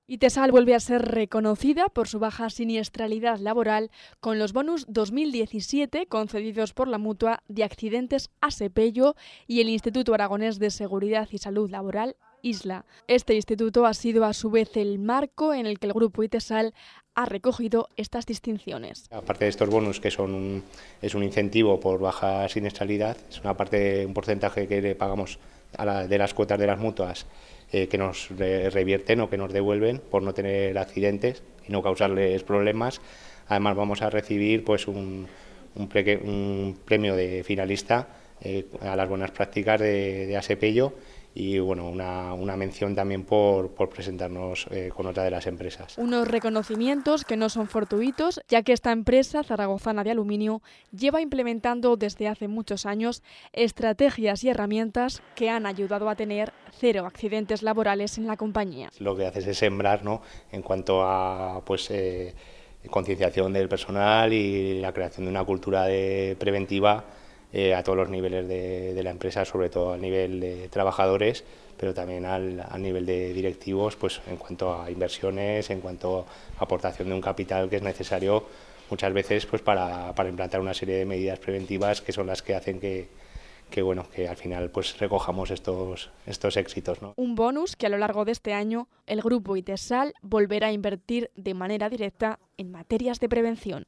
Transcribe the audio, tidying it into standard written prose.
Itesal vuelve a ser reconocida por su baja siniestralidad laboral con los bonus 2017 concedidos por la Mutua de Accidentes Asepello y el Instituto Aragonés de Seguridad y Salud Laboral, ISLA. Este instituto ha sido a su vez el marco en el que el grupo Itesal ha recogido estas distinciones. Aparte de estos bonus, que es un incentivo por baja siniestralidad, es una parte, un porcentaje que le pagamos de las cuotas de las mutuas, que nos revierten o que nos devuelven por no tener accidentes y no causarles problemas. Además vamos a recibir pues un premio de finalista a las buenas prácticas de Asepello y bueno, una mención también por presentarnos con otra de las empresas. Unos reconocimientos que no son fortuitos, ya que esta empresa zaragozana de aluminio lleva implementando desde hace muchos años estrategias y herramientas que han ayudado a tener 0 accidentes laborales en la compañía. Lo que haces es sembrar, ¿no?, en cuanto a concienciación del personal y la creación de una cultura preventiva a todos los niveles de la empresa, sobre todo a nivel de trabajadores, pero también al nivel de directivos, pues en cuanto a inversiones, en cuanto a aportación de un capital que es necesario muchas veces pues para implantar una serie de medidas preventivas que son las que hacen que al final pues recojamos estos éxitos, ¿no? Un bonus que a lo largo de este año el grupo Itesal volverá a invertir de manera directa en materias de prevención.